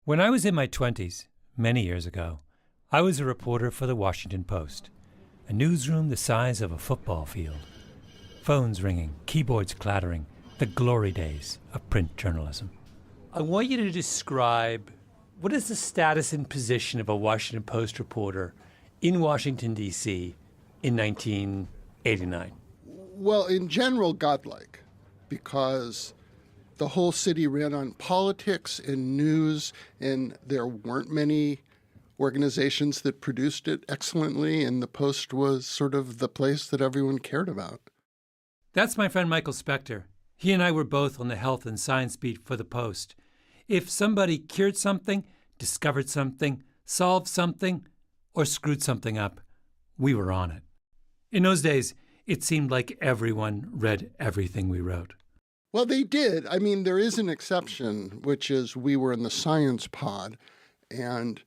When I was in my 20s, many years ago, I was a reporter for the Washington Post, a newsroom the size of a football field. Phones ringing, keyboards clattering, the glory days of print journalism. I want you to describe what is the status and position of a Washington Post reporter in Washington, D.C. in 1989. Well, in general, godlike, because the whole city ran on politics and news, and there weren't many organizations that produced it excellently, and the Post was sort of the place that everyone cared about. That's my friend Michael Specter. He and I were both on the health and science beat for the Post. If somebody cured something, discovered something, solved something, or screwed something up, we were on it. In those days, it seemed like everyone read everything we wrote. Well, they did. I mean, there is an exception, which is we were in the science pod, and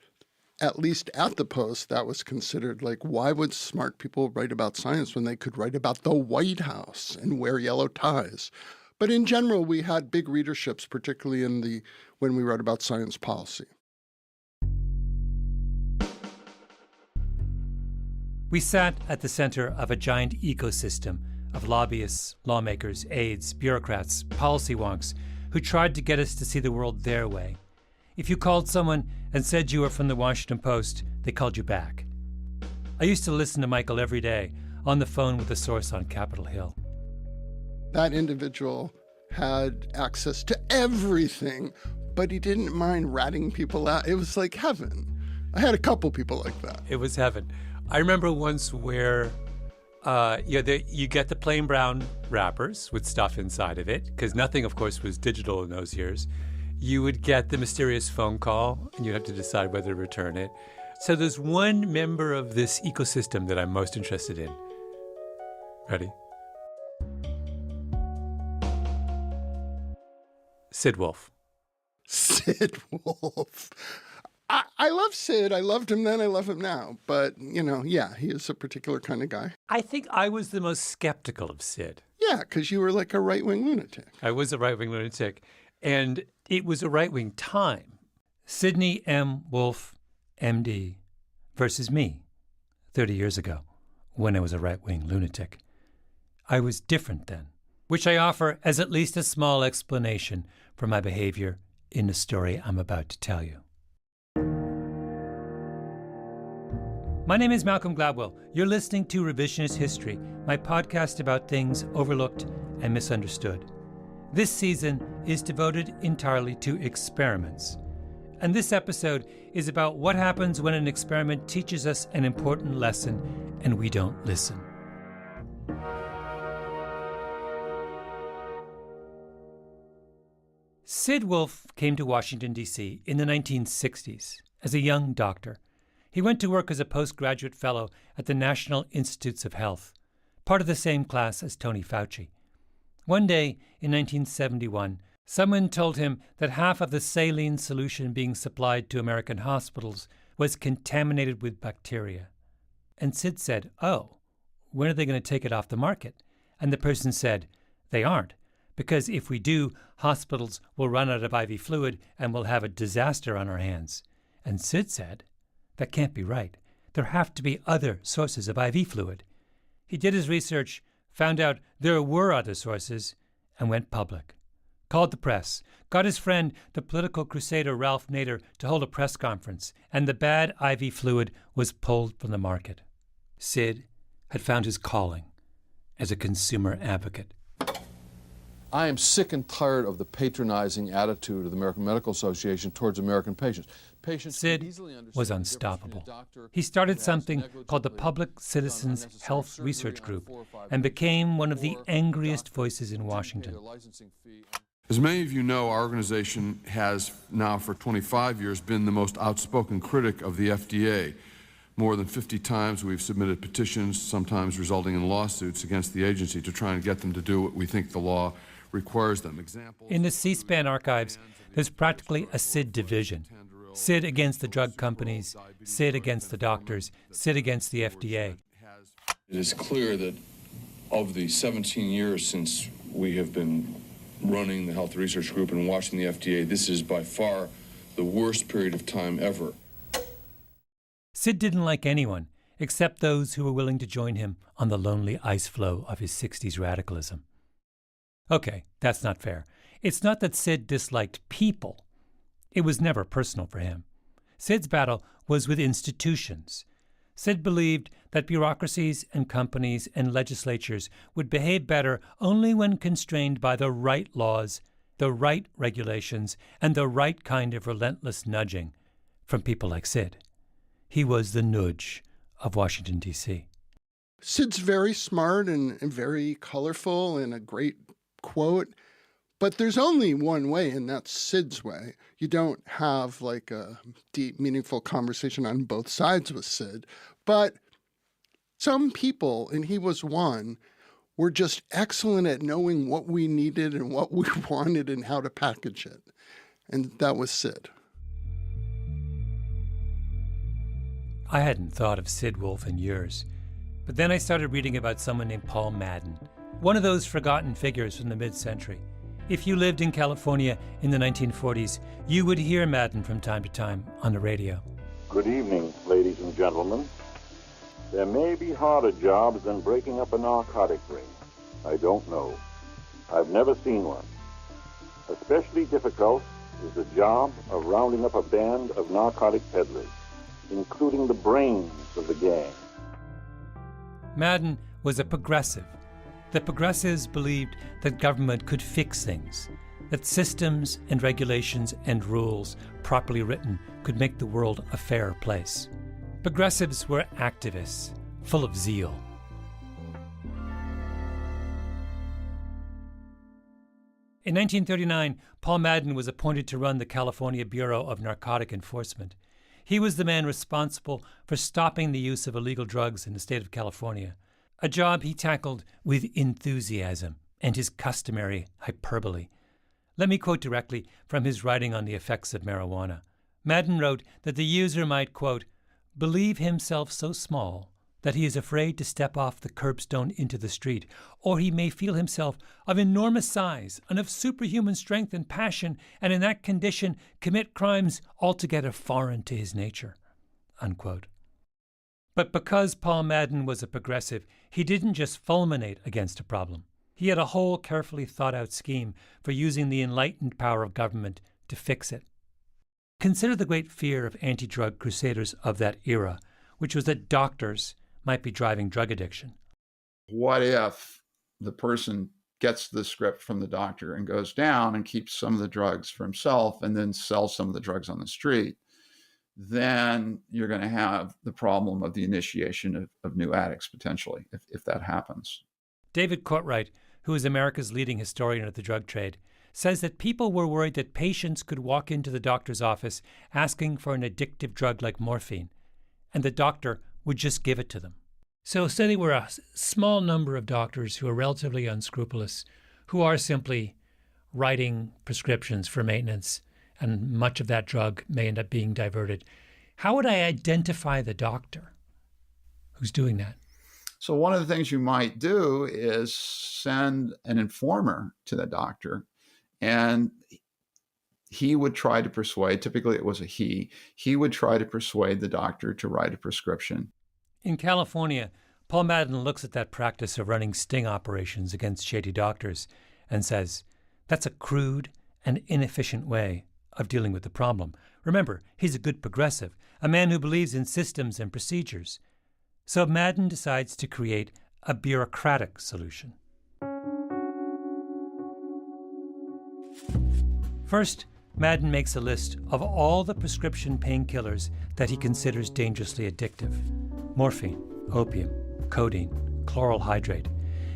at least at the Post, that was considered like, why would smart people write about science when they could write about the White House and wear yellow ties? But in general, we had big readerships, particularly when we wrote about science policy. We sat at the center of a giant ecosystem of lobbyists, lawmakers, aides, bureaucrats, policy wonks who tried to get us to see the world their way. If you called someone and said you were from the Washington Post, they called you back. I used to listen to Michael every day on the phone with a source on Capitol Hill. That individual had access to everything, but he didn't mind ratting people out. It was like heaven. I had a couple people like that. It was heaven. I remember once where you get the plain brown wrappers with stuff inside of it, because nothing, of course, was digital in those years. You would get the mysterious phone call, and you have to decide whether to return it. So there's one member of this ecosystem that I'm most interested in. Ready? Sid Wolfe. Sid Wolfe. I love Sid. I loved him then. I love him now. But, yeah, he is a particular kind of guy. I think I was the most skeptical of Sid. Yeah, because you were like a right-wing lunatic. I was a right-wing lunatic. And it was a right-wing time. Sidney M. Wolfe, M.D., versus me 30 years ago when I was a right-wing lunatic. I was different then, which I offer as at least a small explanation for my behavior in the story I'm about to tell you. My name is Malcolm Gladwell. You're listening to Revisionist History, my podcast about things overlooked and misunderstood. This season is devoted entirely to experiments. And this episode is about what happens when an experiment teaches us an important lesson and we don't listen. Sid Wolfe came to Washington, D.C. in the 1960s as a young doctor. He went to work as a postgraduate fellow at the National Institutes of Health, part of the same class as Tony Fauci. One day in 1971, someone told him that half of the saline solution being supplied to American hospitals was contaminated with bacteria. And Sid said, "Oh, when are they going to take it off the market?" And the person said, "They aren't, because if we do, hospitals will run out of IV fluid and we'll have a disaster on our hands." And Sid said, "That can't be right. There have to be other sources of IV fluid." He did his research, found out there were other sources, and went public. Called the press, got his friend, the political crusader Ralph Nader, to hold a press conference, and the bad IV fluid was pulled from the market. Sid had found his calling as a consumer advocate. I am sick and tired of the patronizing attitude of the American Medical Association towards American patients. Sid was unstoppable. He started something called the Public Citizens Health Research Group and became one of the angriest voices in Washington. As many of you know, our organization has now for 25 years been the most outspoken critic of the FDA. More than 50 times we've submitted petitions, sometimes resulting in lawsuits against the agency to try and get them to do what we think the law requires them. In the C-SPAN archives, there's practically a Sid division. Sid against the drug companies, Sid against the doctors, Sid against the FDA. It is clear that of the 17 years since we have been running the Health Research Group and watching the FDA, this is by far the worst period of time ever. Sid didn't like anyone except those who were willing to join him on the lonely ice floe of his 60s radicalism. Okay, that's not fair. It's not that Sid disliked people. It was never personal for him. Sid's battle was with institutions. Sid believed that bureaucracies and companies and legislatures would behave better only when constrained by the right laws, the right regulations, and the right kind of relentless nudging from people like Sid. He was the nudge of Washington, D.C. Sid's very smart and very colorful and a great quote, but there's only one way, and that's Sid's way. You don't have like a deep, meaningful conversation on both sides with Sid, but some people, and he was one, were just excellent at knowing what we needed and what we wanted and how to package it. And that was Sid. I hadn't thought of Sid Wolfe in years, but then I started reading about someone named Paul Madden, one of those forgotten figures from the mid-century. If you lived in California in the 1940s, you would hear Madden from time to time on the radio. Good evening, ladies and gentlemen. There may be harder jobs than breaking up a narcotic ring. I don't know. I've never seen one. Especially difficult is the job of rounding up a band of narcotic peddlers, including the brains of the gang. Madden was a progressive. The progressives believed that government could fix things, that systems and regulations and rules, properly written, could make the world a fairer place. Progressives were activists, full of zeal. In 1939, Paul Madden was appointed to run the California Bureau of Narcotic Enforcement. He was the man responsible for stopping the use of illegal drugs in the state of California, a job he tackled with enthusiasm and his customary hyperbole. Let me quote directly from his writing on the effects of marijuana. Madden wrote that the user might, quote, believe himself so small that he is afraid to step off the curbstone into the street, or he may feel himself of enormous size and of superhuman strength and passion, and in that condition commit crimes altogether foreign to his nature, unquote. But because Paul Madden was a progressive, he didn't just fulminate against a problem. He had a whole carefully thought-out scheme for using the enlightened power of government to fix it. Consider the great fear of anti-drug crusaders of that era, which was that doctors might be driving drug addiction. What if the person gets the script from the doctor and goes down and keeps some of the drugs for himself and then sells some of the drugs on the street? Then you're going to have the problem of the initiation of new addicts, potentially, if that happens. David Courtwright, who is America's leading historian of the drug trade, says that people were worried that patients could walk into the doctor's office asking for an addictive drug like morphine, and the doctor would just give it to them. So say there were a small number of doctors who are relatively unscrupulous, who are simply writing prescriptions for maintenance, and much of that drug may end up being diverted. How would I identify the doctor who's doing that? So one of the things you might do is send an informer to the doctor, and he would try to persuade, typically it was a he would try to persuade the doctor to write a prescription. In California, Paul Madden looks at that practice of running sting operations against shady doctors and says, that's a crude and inefficient way of dealing with the problem. Remember, he's a good progressive, a man who believes in systems and procedures. So Madden decides to create a bureaucratic solution. First, Madden makes a list of all the prescription painkillers that he considers dangerously addictive: morphine, opium, codeine, chloral hydrate.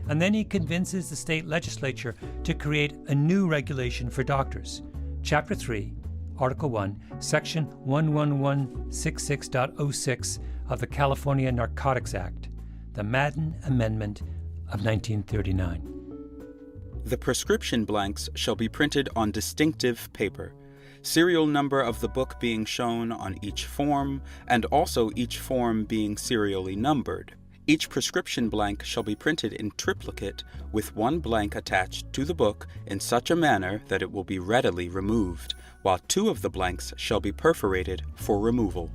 And then he convinces the state legislature to create a new regulation for doctors. Chapter 3, Article 1, Section 11166.06 of the California Narcotics Act, the Madden Amendment of 1939. The prescription blanks shall be printed on distinctive paper, serial number of the book being shown on each form, and also each form being serially numbered. Each prescription blank shall be printed in triplicate with one blank attached to the book in such a manner that it will be readily removed, while 2 of the blanks shall be perforated for removal.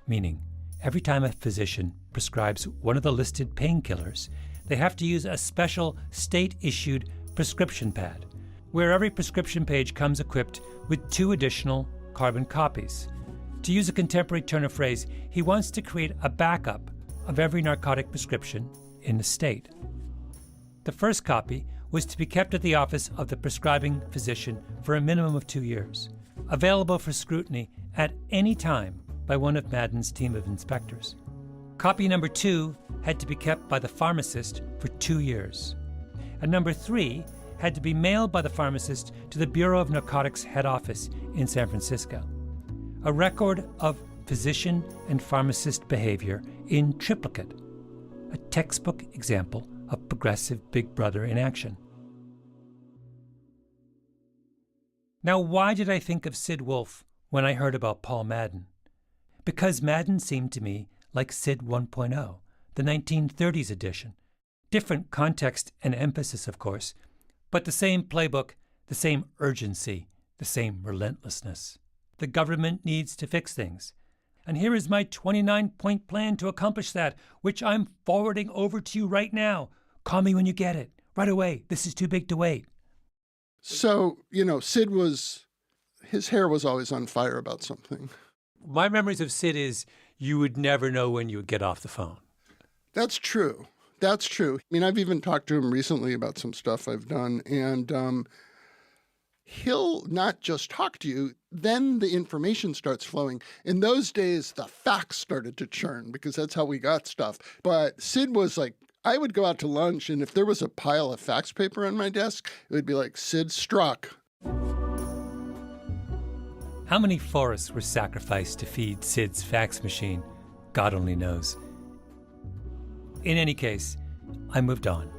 Meaning, every time a physician prescribes one of the listed painkillers, they have to use a special state-issued prescription pad, where every prescription page comes equipped with 2 additional carbon copies. To use a contemporary turn of phrase, he wants to create a backup of every narcotic prescription in the state. The first copy was to be kept at the office of the prescribing physician for a minimum of 2 years, available for scrutiny at any time by one of Madden's team of inspectors. Copy number 2 had to be kept by the pharmacist for 2 years. And number 3 had to be mailed by the pharmacist to the Bureau of Narcotics head office in San Francisco. A record of physician and pharmacist behavior in Triplicate, a textbook example of progressive Big Brother in action. Now, why did I think of Sid Wolfe when I heard about Paul Madden? Because Madden seemed to me like Sid 1.0, the 1930s edition. Different context and emphasis, of course, but the same playbook, the same urgency, the same relentlessness. The government needs to fix things. And here is my 29-point plan to accomplish that, which I'm forwarding over to you right now. Call me when you get it. Right away. This is too big to wait. So, Sid his hair was always on fire about something. My memories of Sid is you would never know when you would get off the phone. That's true. That's true. I mean, I've even talked to him recently about some stuff I've done, and he'll not just talk to you, then the information starts flowing. In those days, the facts started to churn because that's how we got stuff. But Sid was like, I would go out to lunch, and if there was a pile of fax paper on my desk, it would be like, Sid struck. How many forests were sacrificed to feed Sid's fax machine? God only knows. In any case, I moved on.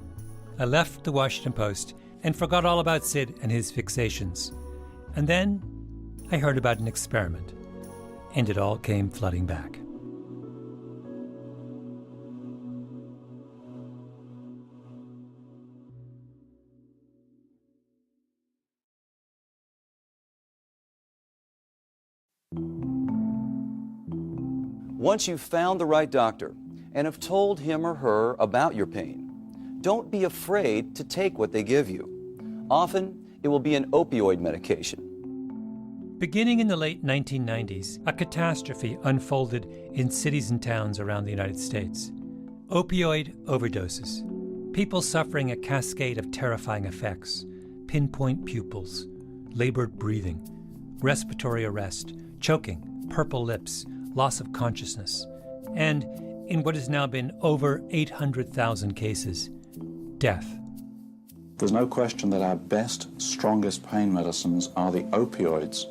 I left the Washington Post and forgot all about Sid and his fixations. And then I heard about an experiment, and it all came flooding back. Once you've found the right doctor and have told him or her about your pain, don't be afraid to take what they give you. Often, it will be an opioid medication. Beginning in the late 1990s, a catastrophe unfolded in cities and towns around the United States. Opioid overdoses. People suffering a cascade of terrifying effects. Pinpoint pupils, labored breathing, respiratory arrest, choking, purple lips, loss of consciousness, and, in what has now been over 800,000 cases, death. There's no question that our best, strongest pain medicines are the opioids.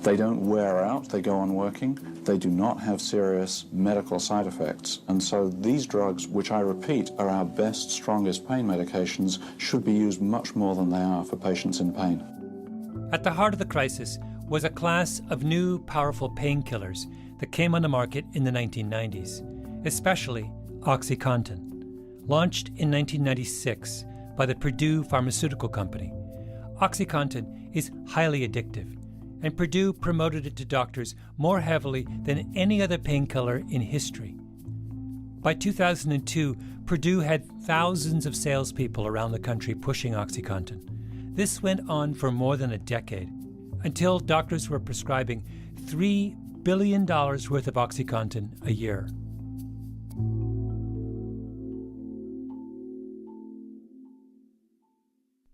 They don't wear out, they go on working, they do not have serious medical side effects. And so these drugs, which I repeat are our best, strongest pain medications, should be used much more than they are for patients in pain. At the heart of the crisis was a class of new, powerful painkillers that came on the market in the 1990s, especially OxyContin. Launched in 1996 by the Purdue Pharmaceutical Company, OxyContin is highly addictive, and Purdue promoted it to doctors more heavily than any other painkiller in history. By 2002, Purdue had thousands of salespeople around the country pushing OxyContin. This went on for more than a decade, until doctors were prescribing $3 billion worth of OxyContin a year.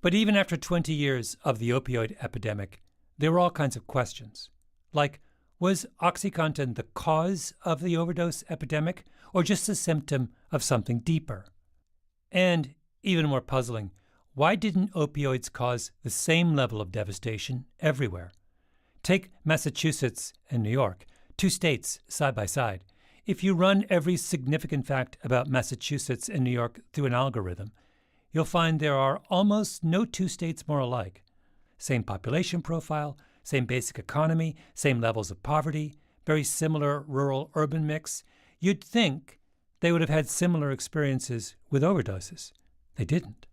But even after 20 years of the opioid epidemic, there were all kinds of questions. Like, was OxyContin the cause of the overdose epidemic, or just a symptom of something deeper? And, even more puzzling, why didn't opioids cause the same level of devastation everywhere? Take Massachusetts and New York, 2 states side by side. If you run every significant fact about Massachusetts and New York through an algorithm, you'll find there are almost no 2 states more alike. Same population profile, same basic economy, same levels of poverty, very similar rural-urban mix. You'd think they would have had similar experiences with overdoses. They didn't.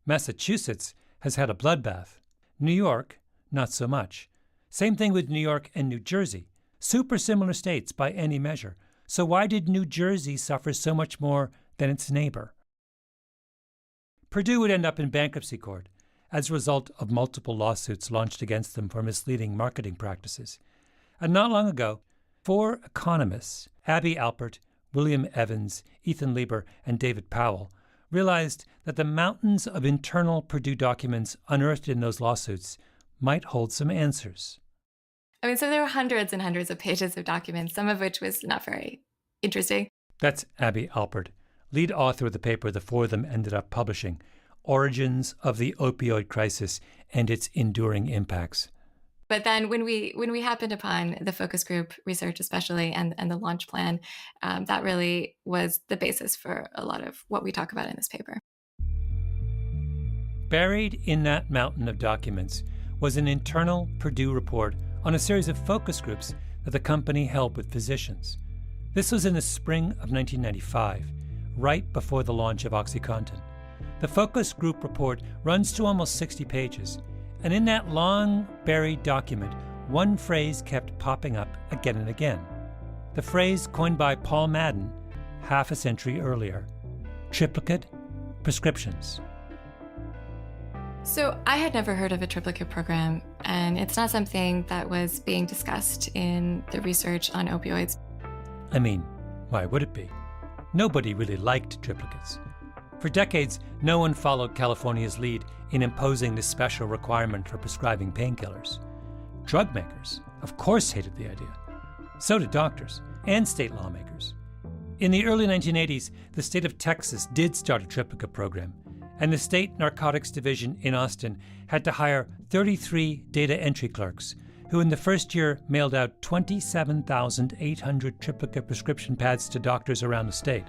Massachusetts has had a bloodbath. New York, not so much. Same thing with New York and New Jersey. Super similar states by any measure. So why did New Jersey suffer so much more than its neighbor? Purdue would end up in bankruptcy court as a result of multiple lawsuits launched against them for misleading marketing practices. And not long ago, 4 economists, Abby Alpert, William Evans, Ethan Lieber, and David Powell, realized that the mountains of internal Purdue documents unearthed in those lawsuits might hold some answers. I mean, so there were hundreds and hundreds of pages of documents, some of which was not very interesting. That's Abby Alpert, lead author of the paper the 4 of them ended up publishing, Origins of the Opioid Crisis and Its Enduring Impacts. But then when we happened upon the focus group research especially and the launch plan, that really was the basis for a lot of what we talk about in this paper. Buried in that mountain of documents was an internal Purdue report on a series of focus groups that the company held with physicians. This was in the spring of 1995, right before the launch of OxyContin. The focus group report runs to almost 60 pages, and in that long, buried document, one phrase kept popping up again and again. The phrase coined by Paul Madden half a century earlier: triplicate prescriptions. So I had never heard of a triplicate program, and it's not something that was being discussed in the research on opioids. I mean, why would it be? Nobody really liked triplicates. For decades, no one followed California's lead in imposing this special requirement for prescribing painkillers. Drug makers, of course, hated the idea. So did doctors and state lawmakers. In the early 1980s, the state of Texas did start a triplicate program, and the State Narcotics Division in Austin had to hire 33 data entry clerks, who in the first year mailed out 27,800 triplicate prescription pads to doctors around the state.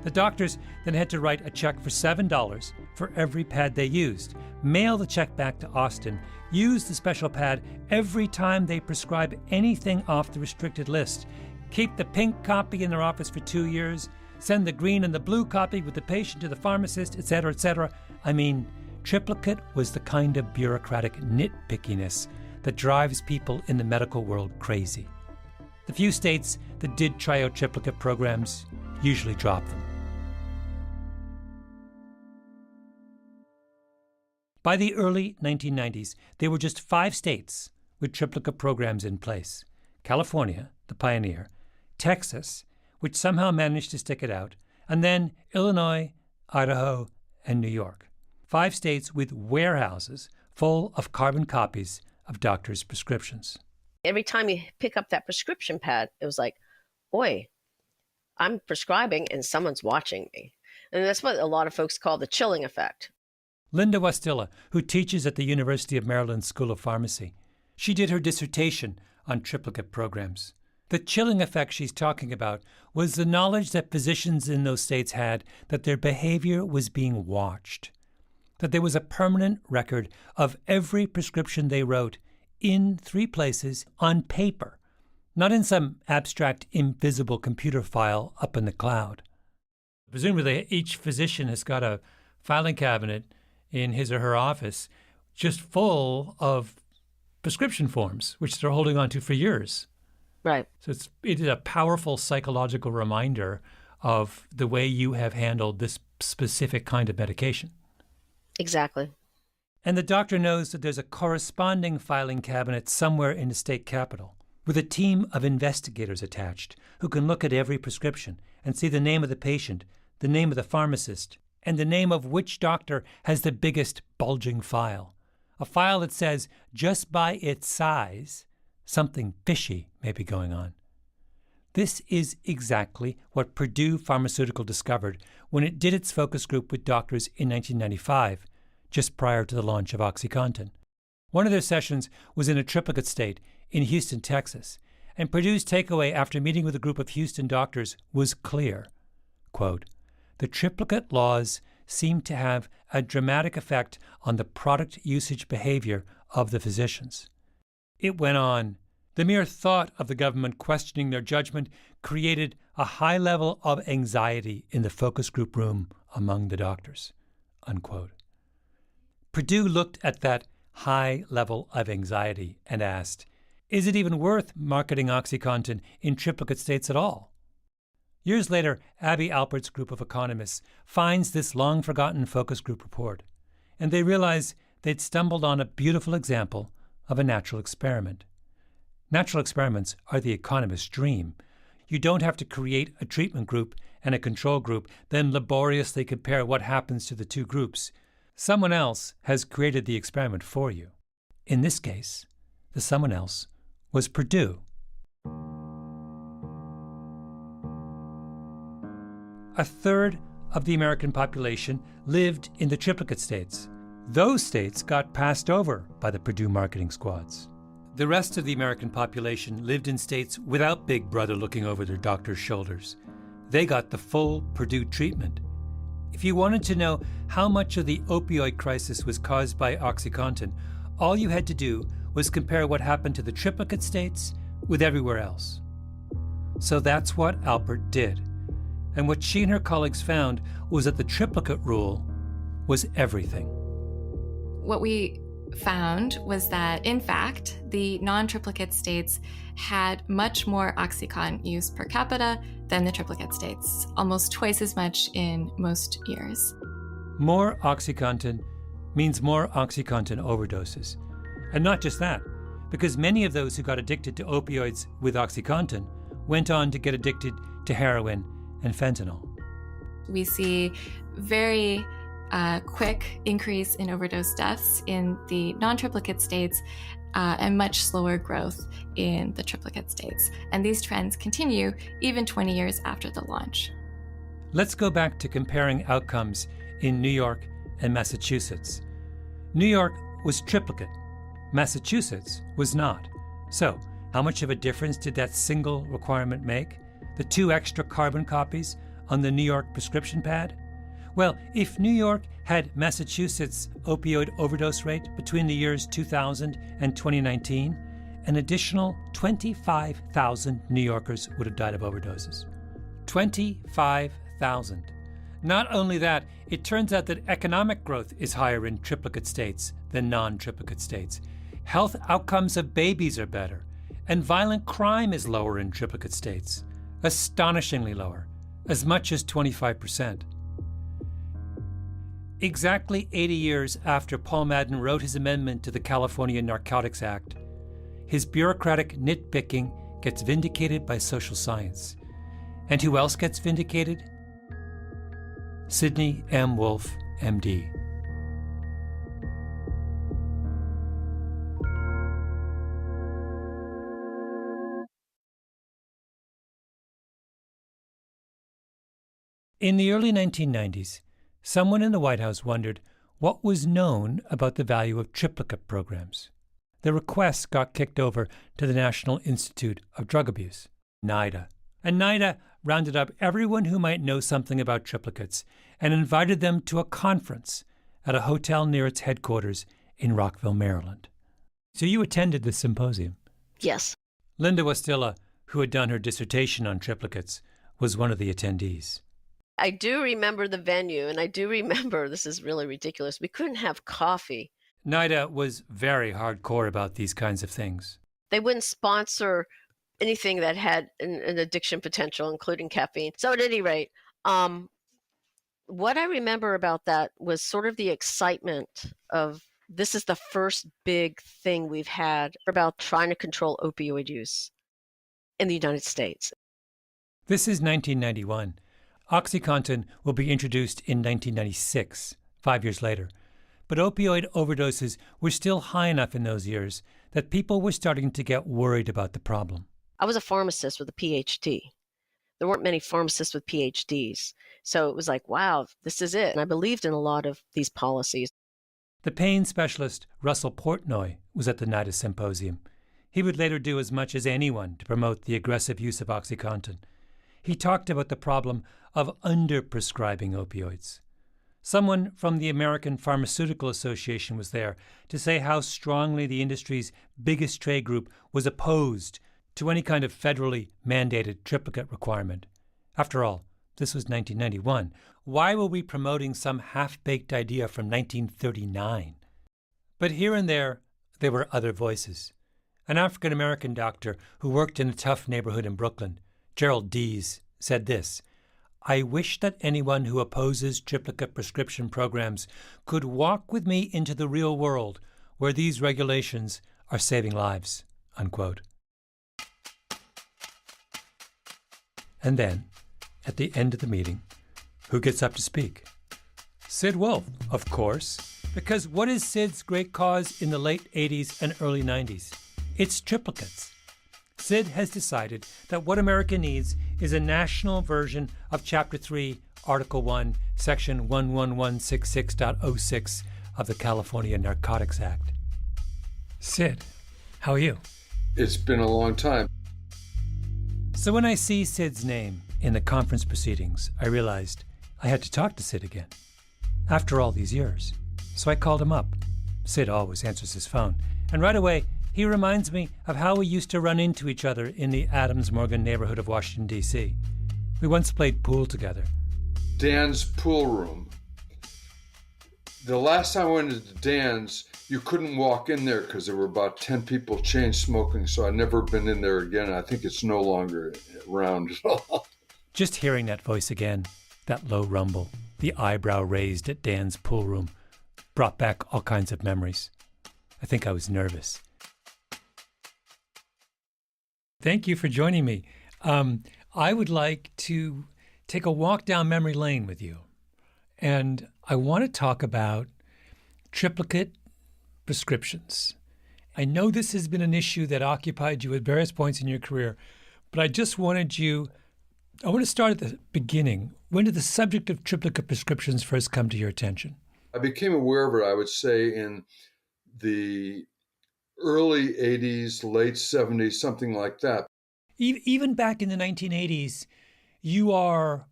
The doctors then had to write a check for $7 for every pad they used, mail the check back to Austin, use the special pad every time they prescribe anything off the restricted list, keep the pink copy in their office for 2 years, send the green and the blue copy with the patient to the pharmacist, etc., etc. I mean, triplicate was the kind of bureaucratic nitpickiness that drives people in the medical world crazy. The few states that did try out triplicate programs usually dropped them. By the early 1990s, there were just 5 states with triplicate programs in place: California, the pioneer, Texas, which somehow managed to stick it out, and then Illinois, Idaho, and New York. 5 states with warehouses full of carbon copies of doctors' prescriptions. Every time you pick up that prescription pad, it was like, oi, I'm prescribing and someone's watching me. And that's what a lot of folks call the chilling effect. Linda Wastilla, who teaches at the University of Maryland School of Pharmacy, she did her dissertation on triplicate programs. The chilling effect she's talking about was the knowledge that physicians in those states had that their behavior was being watched, that there was a permanent record of every prescription they wrote in 3 places on paper, not in some abstract, invisible computer file up in the cloud. Presumably, each physician has got a filing cabinet in his or her office just full of prescription forms, which they're holding on to for years. Right. So it is a powerful psychological reminder of the way you have handled this specific kind of medication. Exactly. And the doctor knows that there's a corresponding filing cabinet somewhere in the state capitol with a team of investigators attached who can look at every prescription and see the name of the patient, the name of the pharmacist, and the name of which doctor has the biggest bulging file. A file that says, just by its size, something fishy may be going on. This is exactly what Purdue Pharmaceutical discovered when it did its focus group with doctors in 1995, just prior to the launch of OxyContin. One of their sessions was in a triplicate state in Houston, Texas, and Purdue's takeaway after meeting with a group of Houston doctors was clear. Quote, "The triplicate laws seem to have a dramatic effect on the product usage behavior of the physicians." It went on. The mere thought of the government questioning their judgment created a high level of anxiety in the focus group room among the doctors. Unquote. Purdue looked at that high level of anxiety and asked, is it even worth marketing OxyContin in triplicate states at all? Years later, Abby Alpert's group of economists finds this long-forgotten focus group report, and they realize they'd stumbled on a beautiful example of a natural experiment. Natural experiments are the economist's dream. You don't have to create a treatment group and a control group, then laboriously compare what happens to the two groups. Someone else has created the experiment for you. In this case, the someone else was Purdue. A third of the American population lived in the triplicate states. Those states got passed over by the Purdue marketing squads. The rest of the American population lived in states without Big Brother looking over their doctor's shoulders. They got the full Purdue treatment. If you wanted to know how much of the opioid crisis was caused by OxyContin, all you had to do was compare what happened to the triplicate states with everywhere else. So that's what Alpert did. And what she and her colleagues found was that the triplicate rule was everything. What we found was that, in fact, the non-triplicate states had much more OxyContin use per capita than the triplicate states, almost twice as much in most years. More OxyContin means more OxyContin overdoses. And not just that, because many of those who got addicted to opioids with OxyContin went on to get addicted to heroin and fentanyl. We see very quick increase in overdose deaths in the non-triplicate states and much slower growth in the triplicate states. And these trends continue even 20 years after the launch. Let's go back to comparing outcomes in New York and Massachusetts. New York was triplicate. Massachusetts was not. So, how much of a difference did that single requirement make? The 2 extra carbon copies on the New York prescription pad? Well, if New York had Massachusetts' opioid overdose rate between the years 2000 and 2019, an additional 25,000 New Yorkers would have died of overdoses. 25,000. Not only that, it turns out that economic growth is higher in triplicate states than non-triplicate states. Health outcomes of babies are better, and violent crime is lower in triplicate states. Astonishingly lower, as much as 25%. Exactly 80 years after Paul Madden wrote his amendment to the California Narcotics Act, his bureaucratic nitpicking gets vindicated by social science. And who else gets vindicated? Sidney M. Wolfe, MD. In the early 1990s, someone in the White House wondered what was known about the value of triplicate programs. The request got kicked over to the National Institute of Drug Abuse, NIDA. And NIDA rounded up everyone who might know something about triplicates and invited them to a conference at a hotel near its headquarters in Rockville, Maryland. So you attended this symposium? Yes. Linda Wastilla, who had done her dissertation on triplicates, was one of the attendees. I do remember the venue, and I do remember, this is really ridiculous, we couldn't have coffee. NIDA was very hardcore about these kinds of things. They wouldn't sponsor anything that had an addiction potential, including caffeine. So at any rate, what I remember about that was sort of the excitement of this is the first big thing we've had about trying to control opioid use in the United States. This is 1991. OxyContin will be introduced in 1996, 5 years later. But opioid overdoses were still high enough in those years that people were starting to get worried about the problem. I was a pharmacist with a PhD. There weren't many pharmacists with PhDs. So it was like, wow, this is it. And I believed in a lot of these policies. The pain specialist Russell Portnoy was at the NIDA symposium. He would later do as much as anyone to promote the aggressive use of OxyContin. He talked about the problem of underprescribing opioids. Someone from the American Pharmaceutical Association was there to say how strongly the industry's biggest trade group was opposed to any kind of federally mandated triplicate requirement. After all, this was 1991. Why were we promoting some half-baked idea from 1939? But here and there were other voices. An African-American doctor who worked in a tough neighborhood in Brooklyn, Gerald Dees, said this: "I wish that anyone who opposes triplicate prescription programs could walk with me into the real world where these regulations are saving lives," unquote. And then, at the end of the meeting, who gets up to speak? Sid Wolfe, of course, because what is Sid's great cause in the late 80s and early 90s? It's triplicates. Sid has decided that what America needs is a national version of Chapter 3, Article 1, Section 11166.06 of the California Narcotics Act. Sid, how are you? It's been a long time. So when I see Sid's name in the conference proceedings, I realized I had to talk to Sid again. After all these years. So I called him up. Sid always answers his phone. And right away, he reminds me of how we used to run into each other in the Adams-Morgan neighborhood of Washington, D.C. We once played pool together. Dan's pool room. The last time I went into Dan's, you couldn't walk in there because there were about 10 people chain smoking, so I've never been in there again. I think it's no longer around at all. Just hearing that voice again, that low rumble, the eyebrow raised at Dan's pool room, brought back all kinds of memories. I think I was nervous. Thank you for joining me. I would like to take a walk down memory lane with you. And I want to talk about triplicate prescriptions. I know this has been an issue that occupied you at various points in your career, but I want to start at the beginning. When did the subject of triplicate prescriptions first come to your attention? I became aware of it, I would say, in the early 80s, late 70s, something like that. Even back in the 1980s, you are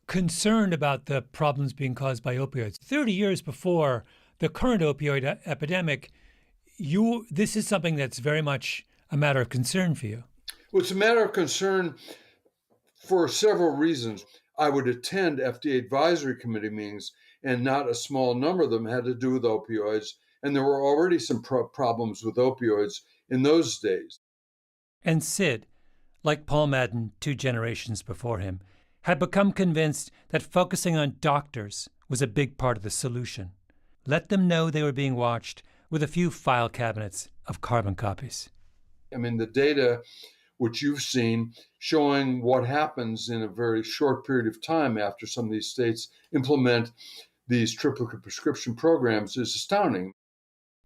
concerned about the problems being caused by opioids. 30 years before the current opioid epidemic, this is something that's very much a matter of concern for you. Well, it's a matter of concern for several reasons. I would attend FDA advisory committee meetings, and not a small number of them had to do with opioids. And there were already some problems with opioids in those days. And Sid, like Paul Madden 2 generations before him, had become convinced that focusing on doctors was a big part of the solution. Let them know they were being watched with a few file cabinets of carbon copies. I mean, the data which you've seen showing what happens in a very short period of time after some of these states implement these triplicate prescription programs is astounding.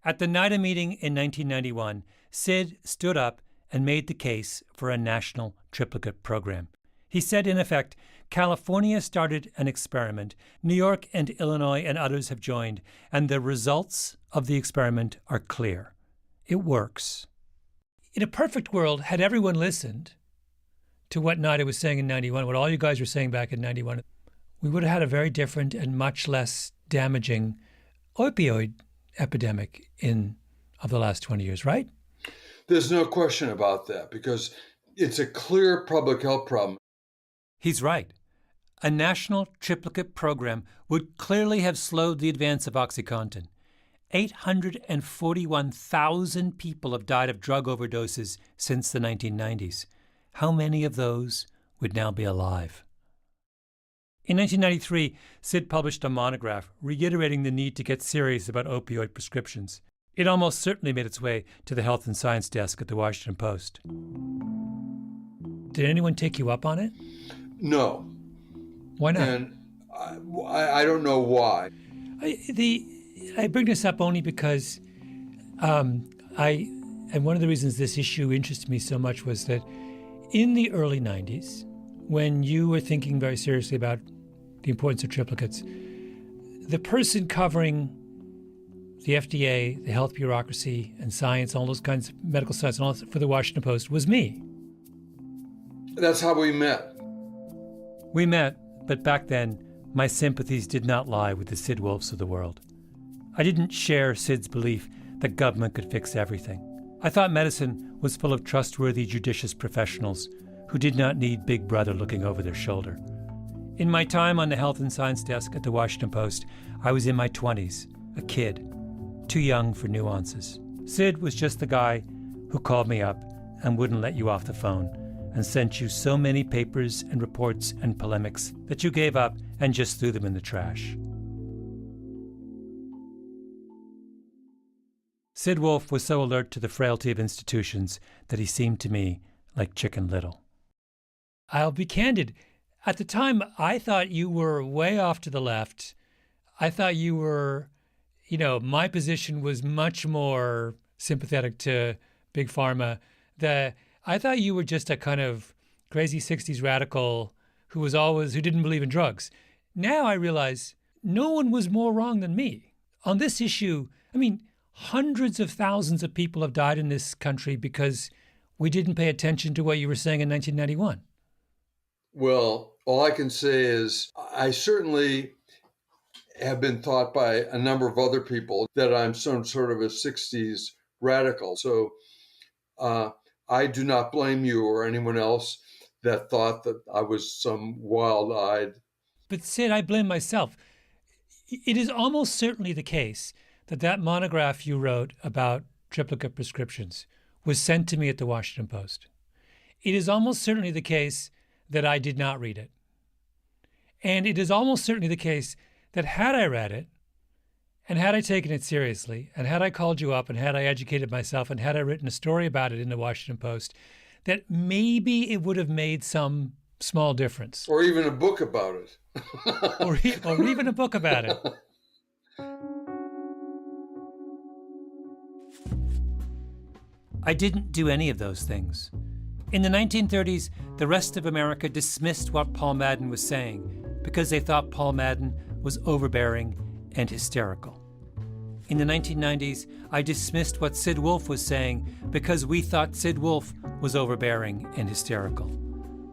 At the NIDA meeting in 1991, Sid stood up and made the case for a national triplicate program. He said, in effect, California started an experiment, New York and Illinois and others have joined, and the results of the experiment are clear. It works. In a perfect world, had everyone listened to what NIDA was saying in 91, what all you guys were saying back in 91, we would have had a very different and much less damaging opioid epidemic of the last 20 years, right? There's no question about that, because it's a clear public health problem. He's right. A national triplicate program would clearly have slowed the advance of OxyContin. 841,000 people have died of drug overdoses since the 1990s. How many of those would now be alive? In 1993, Sid published a monograph reiterating the need to get serious about opioid prescriptions. It almost certainly made its way to the Health and Science desk at the Washington Post. Did anyone take you up on it? No. Why not? And I don't know why. I bring this up only because and one of the reasons this issue interested me so much was that in the early 90s, when you were thinking very seriously about the importance of triplicates, the person covering the FDA, the health bureaucracy, and science, all those kinds of medical science, and all for the Washington Post was me. That's how we met. We met, but back then, my sympathies did not lie with the Sid Wolfes of the world. I didn't share Sid's belief that government could fix everything. I thought medicine was full of trustworthy, judicious professionals who did not need Big Brother looking over their shoulder. In my time on the Health and Science desk at the Washington Post, I was in my 20s, a kid. too young for nuances. Sid was just the guy who called me up and wouldn't let you off the phone and sent you so many papers and reports and polemics that you gave up and just threw them in the trash. Sid Wolfe was so alert to the frailty of institutions that he seemed to me like Chicken Little. I'll be candid. At the time, I thought you were way off to the left. I thought you were, my position was much more sympathetic to Big Pharma. I thought you were just a kind of crazy 60s radical who didn't believe in drugs. Now I realize no one was more wrong than me. On this issue, hundreds of thousands of people have died in this country because we didn't pay attention to what you were saying in 1991. Well, all I can say is I certainly have been thought by a number of other people that I'm some sort of a 60s radical. So I do not blame you or anyone else that thought that I was some wild-eyed. But Sid, I blame myself. It is almost certainly the case that monograph you wrote about triplicate prescriptions was sent to me at the Washington Post. It is almost certainly the case that I did not read it. And it is almost certainly the case that had I read it, and had I taken it seriously, and had I called you up, and had I educated myself, and had I written a story about it in the Washington Post, that maybe it would have made some small difference. Or even a book about it. or even a book about it. I didn't do any of those things. In the 1930s, the rest of America dismissed what Paul Madden was saying because they thought Paul Madden was overbearing and hysterical. In the 1990s, I dismissed what Sid Wolfe was saying because we thought Sid Wolfe was overbearing and hysterical.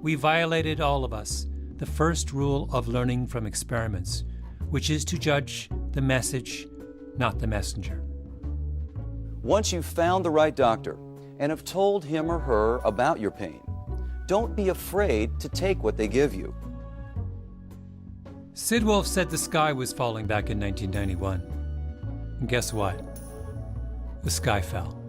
We violated, all of us, the first rule of learning from experiments, which is to judge the message, not the messenger. Once you've found the right doctor and have told him or her about your pain, don't be afraid to take what they give you. Sid Wolfe said the sky was falling back in 1991. And guess what? The sky fell.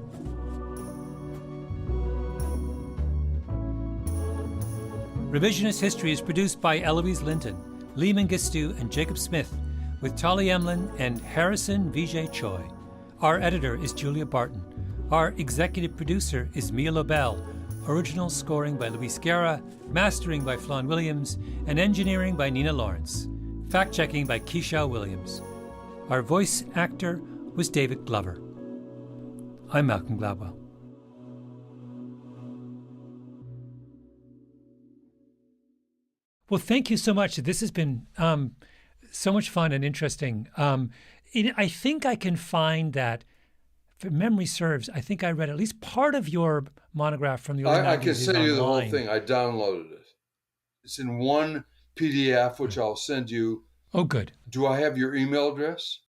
Revisionist History is produced by Eloise Linton, Lee Mengistu, and Jacob Smith, with Tali Emlin and Harrison Vijay Choi. Our editor is Julia Barton. Our executive producer is Mia Lobel. Original scoring by Luis Guerra, mastering by Flawn Williams, and engineering by Nina Lawrence. Fact-checking by Keisha Williams. Our voice actor was David Glover. I'm Malcolm Gladwell. Well, thank you so much. This has been so much fun and interesting. I think I can find that, if memory serves, I think I read at least part of your monograph from the early 90s. I can send you the whole online. thing. I downloaded it. It's in one PDF, which I'll send you. Oh, good. Do I have your email address?